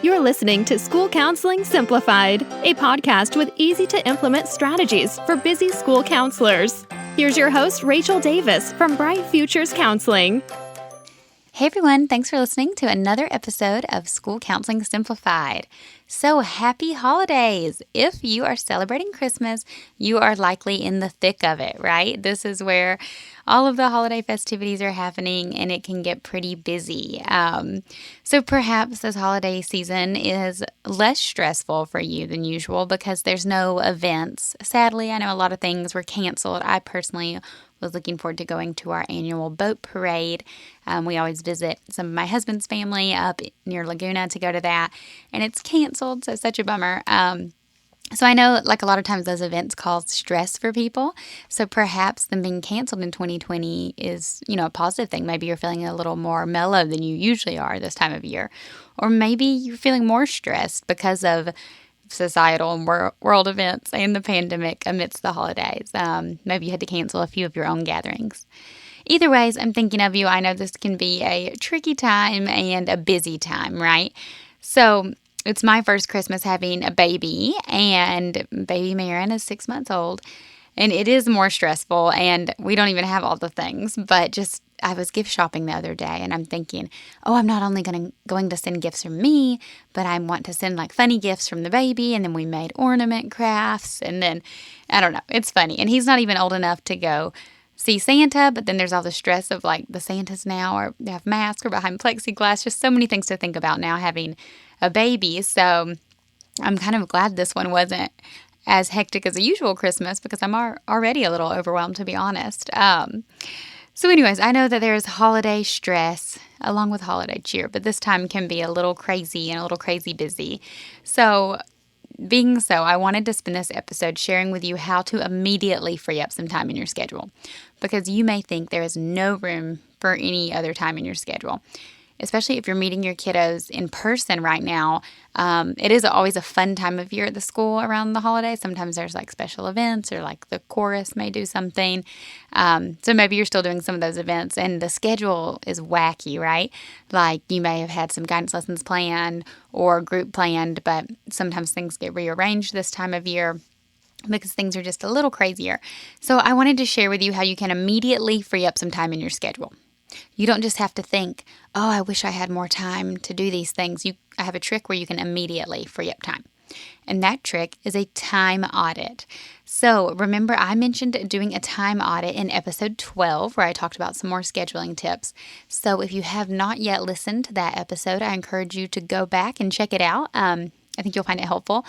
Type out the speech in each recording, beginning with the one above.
You're listening to School Counseling Simplified, a podcast with easy-to-implement strategies for busy school counselors. Here's your host, Rachel Davis from Bright Futures Counseling. Hey everyone, thanks for listening to another episode of School Counseling Simplified. So happy holidays! If you are celebrating Christmas, you are likely in the thick of it, right? This is where all of the holiday festivities are happening and it can get pretty busy. So perhaps this holiday season is less stressful for you than usual because there's no events. Sadly, I know a lot of things were canceled. I personally was looking forward to going to our annual boat parade. We always visit some of my husband's family up near Laguna to go to that, and it's canceled, so such a bummer. So I know like a lot of times those events cause stress for people, so perhaps them being canceled in 2020 is, a positive thing. Maybe you're feeling a little more mellow than you usually are this time of year, or maybe you're feeling more stressed because of societal and world events and the pandemic amidst the holidays. Maybe you had to cancel a few of your own gatherings. Either ways, I'm thinking of you. I know this can be a tricky time and a busy time, right? So it's my first Christmas having a baby, and baby Marin is 6 months old, and it is more stressful, and we don't even have all the things, but I was gift shopping the other day, and I'm thinking, I'm not only going to send gifts from me, but I want to send like funny gifts from the baby, and then we made ornament crafts, and then, I don't know, it's funny, and he's not even old enough to go see Santa, but then there's all the stress of like the Santas now, or they have masks or behind plexiglass, just so many things to think about now having a baby, so I'm kind of glad this one wasn't as hectic as a usual Christmas because I'm already a little overwhelmed, to be honest. So anyways, I know that there is holiday stress along with holiday cheer, but this time can be a little crazy and a little crazy busy. So I wanted to spend this episode sharing with you how to immediately free up some time in your schedule, because you may think there is no room for any other time in your schedule. Especially if you're meeting your kiddos in person right now. It is always a fun time of year at the school around the holidays. Sometimes there's like special events, or like the chorus may do something. So maybe you're still doing some of those events and the schedule is wacky, right? Like you may have had some guidance lessons planned or group planned, but sometimes things get rearranged this time of year because things are just a little crazier. So I wanted to share with you how you can immediately free up some time in your schedule. You don't just have to think, I wish I had more time to do these things. I have a trick where you can immediately free up time. And that trick is a time audit. So remember, I mentioned doing a time audit in episode 12, where I talked about some more scheduling tips. So if you have not yet listened to that episode, I encourage you to go back and check it out. I think you'll find it helpful.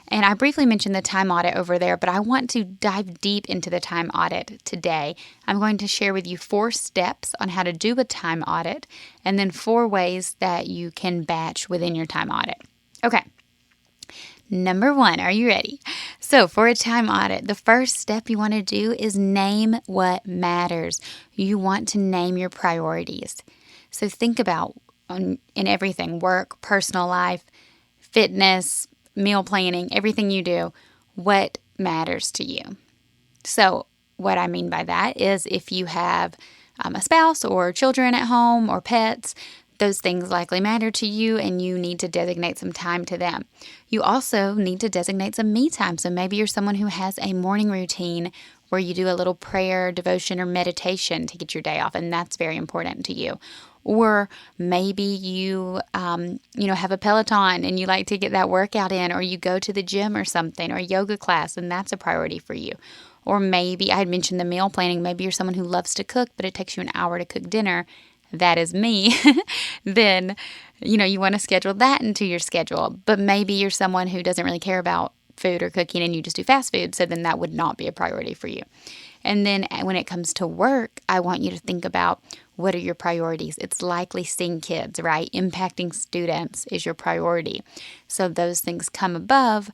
And I briefly mentioned the time audit over there, but I want to dive deep into the time audit today. I'm going to share with you 4 steps on how to do a time audit, and then 4 ways that you can batch within your time audit. Okay. Number 1, are you ready? So for a time audit, the first step you want to do is name what matters. You want to name your priorities. So think about in everything, work, personal life, fitness, meal planning, everything you do, what matters to you. So what I mean by that is if you have a spouse or children at home or pets, those things likely matter to you and you need to designate some time to them. You also need to designate some me time. So maybe you're someone who has a morning routine where you do a little prayer, devotion, or meditation to get your day off, and that's very important to you. Or maybe you, have a Peloton and you like to get that workout in, or you go to the gym or something, or yoga class, and that's a priority for you. Or maybe I had mentioned the meal planning. Maybe you're someone who loves to cook, but it takes you an hour to cook dinner. That is me. Then, you want to schedule that into your schedule. But maybe you're someone who doesn't really care about food or cooking and you just do fast food. So then that would not be a priority for you. And then when it comes to work, I want you to think about what are your priorities. It's likely seeing kids, right? Impacting students is your priority. So those things come above,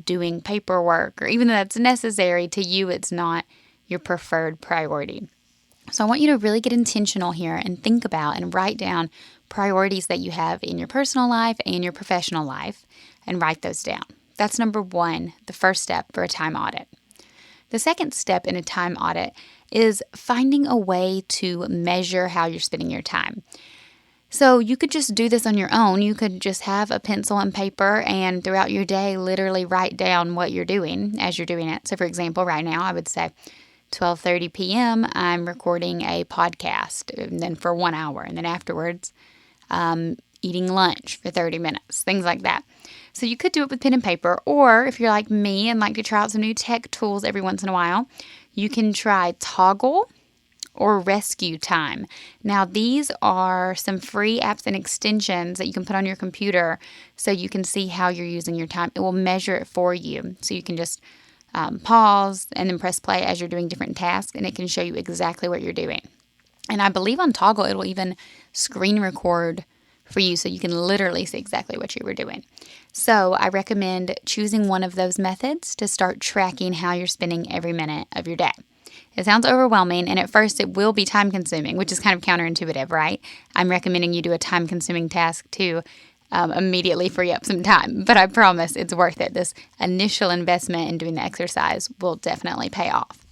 doing paperwork, or even though that's necessary to you, it's not your preferred priority. So I want you to really get intentional here and think about and write down priorities that you have in your personal life and your professional life and write those down. That's number 1, the first step for a time audit. The second step in a time audit is finding a way to measure how you're spending your time. So you could just do this on your own. You could just have a pencil and paper and throughout your day literally write down what you're doing as you're doing it. So for example, right now I would say 12:30 p.m. I'm recording a podcast, and then for 1 hour, and then afterwards eating lunch for 30 minutes, things like that. So you could do it with pen and paper, or if you're like me and like to try out some new tech tools every once in a while, you can try Toggl or Rescue Time. Now, these are some free apps and extensions that you can put on your computer so you can see how you're using your time. It will measure it for you. So you can just pause and then press play as you're doing different tasks, and it can show you exactly what you're doing. And I believe on Toggl, it will even screen record for you so you can literally see exactly what you were doing. So I recommend choosing one of those methods to start tracking how you're spending every minute of your day. It sounds overwhelming, and at first it will be time-consuming, which is kind of counterintuitive, right? I'm recommending you do a time-consuming task to immediately free up some time, but I promise it's worth it. This initial investment in doing the exercise will definitely pay off.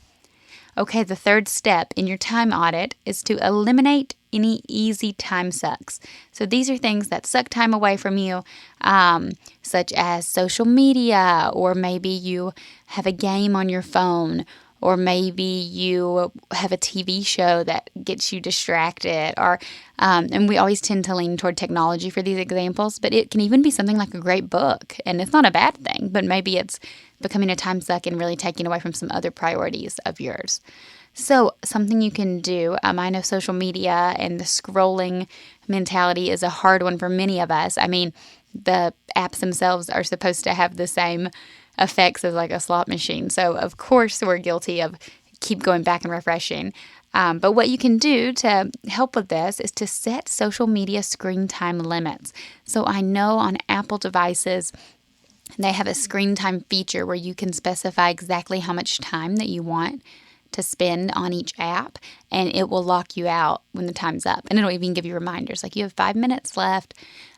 Okay, the third step in your time audit is to eliminate any easy time sucks. So these are things that suck time away from you, such as social media, or maybe you have a game on your phone, or maybe you have a TV show that gets you distracted, or and we always tend to lean toward technology for these examples, but it can even be something like a great book, and it's not a bad thing, but maybe it's becoming a time suck and really taking away from some other priorities of yours. So something you can do, I know social media and the scrolling mentality is a hard one for many of us. I mean, the apps themselves are supposed to have the same effects as like a slot machine. So of course we're guilty of keep going back and refreshing. But what you can do to help with this is to set social media screen time limits. So I know on Apple devices, they have a screen time feature where you can specify exactly how much time that you want to spend on each app, and it will lock you out when the time's up. And it'll even give you reminders like you have 5 minutes left.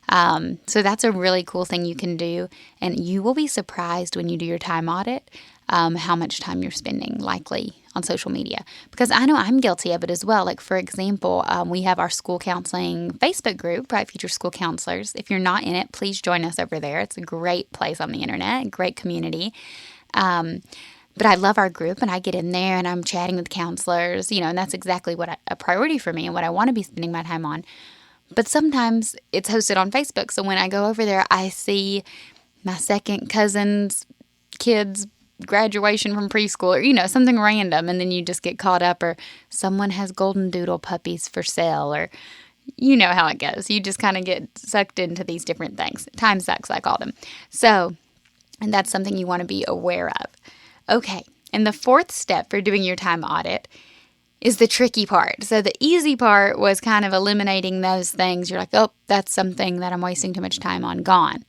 So that's a really cool thing you can do, and you will be surprised when you do your time audit how much time you're spending likely on social media, because I know I'm guilty of it as well. Like for example, we have our school counseling Facebook group, Bright Future School Counselors. If you're not in it, please join us over there. It's a great place on the internet, great community. But I love our group, and I get in there and I'm chatting with counselors, and that's exactly what a priority for me and what I want to be spending my time on. But sometimes it's hosted on Facebook. So when I go over there, I see my second cousin's kids' graduation from preschool, or, something random. And then you just get caught up, or someone has golden doodle puppies for sale, or you know how it goes. You just kind of get sucked into these different things. Time sucks, I call them. So, and that's something you want to be aware of. Okay. And the fourth step for doing your time audit is the tricky part. So the easy part was kind of eliminating those things. You're like, oh, that's something that I'm wasting too much time on, gone.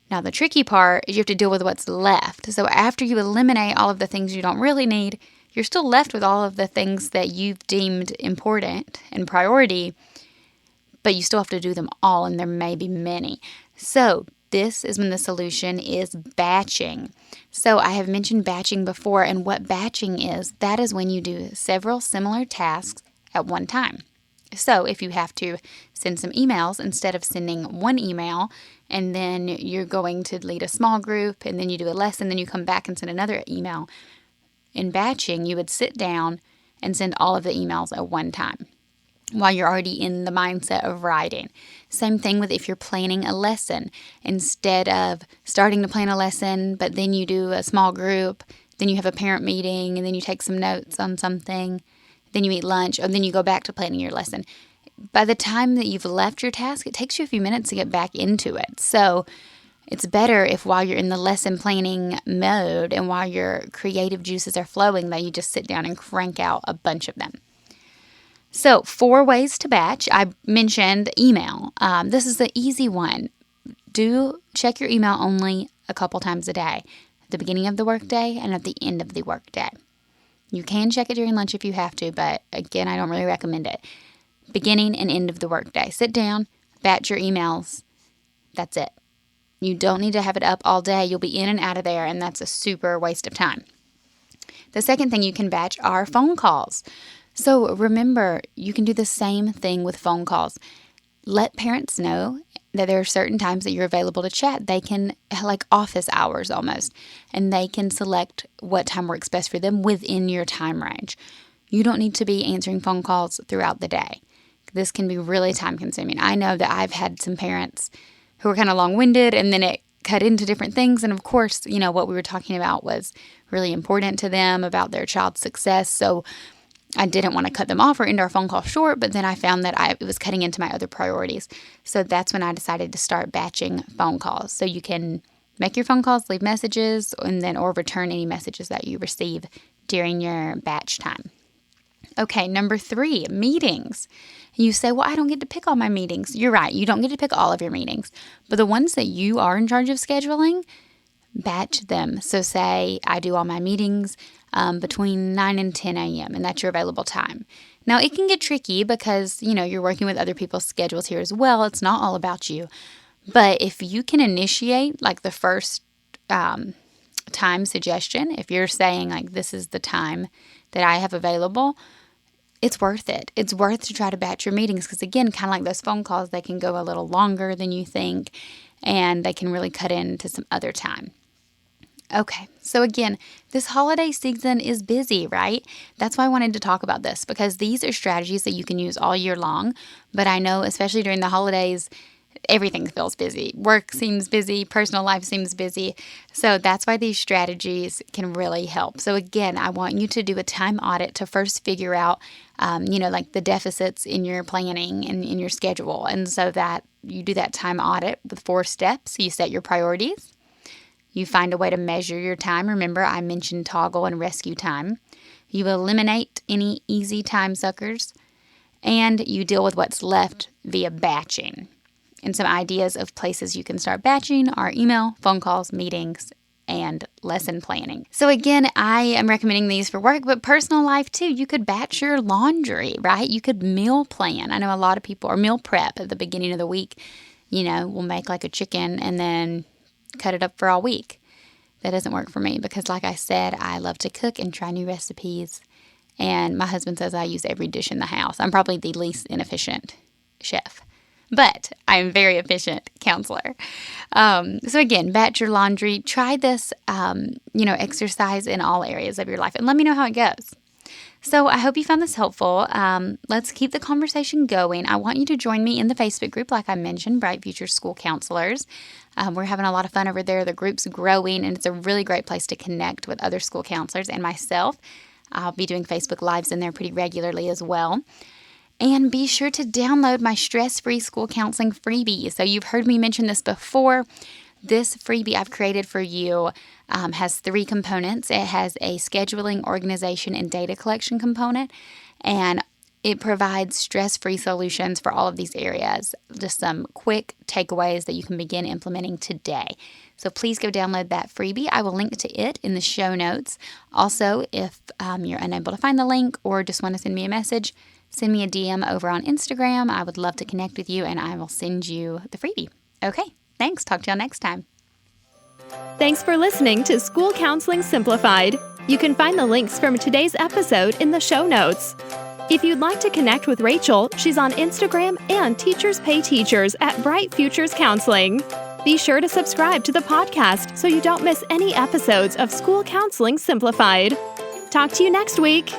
Now the tricky part is you have to deal with what's left. So after you eliminate all of the things you don't really need, you're still left with all of the things that you've deemed important and priority, but you still have to do them all, and there may be many. So this is when the solution is batching. So I have mentioned batching before, and what batching is, that is when you do several similar tasks at one time. So if you have to send some emails, instead of sending one email and then you're going to lead a small group and then you do a lesson, then you come back and send another email. In batching, you would sit down and send all of the emails at one time while you're already in the mindset of writing. Same thing with if you're planning a lesson. Instead of starting to plan a lesson, but then you do a small group, then you have a parent meeting, and then you take some notes on something, then you eat lunch, and then you go back to planning your lesson. By the time that you've left your task, it takes you a few minutes to get back into it. So it's better if while you're in the lesson planning mode and while your creative juices are flowing, that you just sit down and crank out a bunch of them. So 4 ways to batch. I mentioned email. This is the easy one. Do check your email only a couple times a day, at the beginning of the workday and at the end of the workday. You can check it during lunch if you have to, but again, I don't really recommend it. Beginning and end of the workday. Sit down, batch your emails. That's it. You don't need to have it up all day. You'll be in and out of there, and that's a super waste of time. The second thing you can batch are phone calls. So remember, you can do the same thing with phone calls. let parents know that there are certain times that you're available to chat. They can, like office hours almost, and they can select what time works best for them within your time range. You don't need to be answering phone calls throughout the day. This can be really time consuming. I know that I've had some parents who were kind of long-winded, and then it cut into different things. And of course, what we were talking about was really important to them about their child's success. So I didn't want to cut them off or end our phone call short, but then I found that it was cutting into my other priorities. So that's when I decided to start batching phone calls. So you can make your phone calls, leave messages, and then or return any messages that you receive during your batch time. Okay, number 3, meetings. You say, well, I don't get to pick all my meetings. You're right. You don't get to pick all of your meetings. But the ones that you are in charge of scheduling, batch them. So say I do all my meetings between 9 and 10 a.m. and that's your available time. Now, it can get tricky because, you're working with other people's schedules here as well. It's not all about you. But if you can initiate like the first time suggestion, if you're saying like this is the time that I have available, it's worth it. It's worth to try to batch your meetings because, again, kind of like those phone calls, they can go a little longer than you think, and they can really cut into some other time. Okay, so again, this holiday season is busy, right? That's why I wanted to talk about this because these are strategies that you can use all year long, but I know especially during the holidays, everything feels busy. Work seems busy, personal life seems busy. So that's why these strategies can really help. So again, I want you to do a time audit to first figure out, like the deficits in your planning and in your schedule. And so that you do that time audit with 4 steps. You set your priorities. You find a way to measure your time. Remember, I mentioned toggle and rescue time. You eliminate any easy time suckers. And you deal with what's left via batching. And some ideas of places you can start batching are email, phone calls, meetings, and lesson planning. So again, I am recommending these for work, but personal life too. You could batch your laundry, right? You could meal plan. I know a lot of people, or meal prep at the beginning of the week, we'll make like a chicken and then cut it up for all week. That doesn't work for me because like I said, I love to cook and try new recipes. And my husband says I use every dish in the house. I'm probably the least inefficient chef. But I'm a very efficient counselor. So again, batch your laundry. Try this, exercise in all areas of your life. And let me know how it goes. So I hope you found this helpful. Let's keep the conversation going. I want you to join me in the Facebook group, like I mentioned, Bright Future School Counselors. We're having a lot of fun over there. The group's growing, and it's a really great place to connect with other school counselors and myself. I'll be doing Facebook Lives in there pretty regularly as well. And be sure to download my stress-free school counseling freebie. So you've heard me mention this before. This freebie I've created for you has 3 components. It has a scheduling, organization, and data collection component. And it provides stress-free solutions for all of these areas. Just some quick takeaways that you can begin implementing today. So please go download that freebie. I will link to it in the show notes. Also, if you're unable to find the link or just want to send me a message, send me a DM over on Instagram. I would love to connect with you, and I will send you the freebie. Okay, thanks. Talk to y'all next time. Thanks for listening to School Counseling Simplified. You can find the links from today's episode in the show notes. If you'd like to connect with Rachel, she's on Instagram and Teachers Pay Teachers at Bright Futures Counseling. Be sure to subscribe to the podcast so you don't miss any episodes of School Counseling Simplified. Talk to you next week.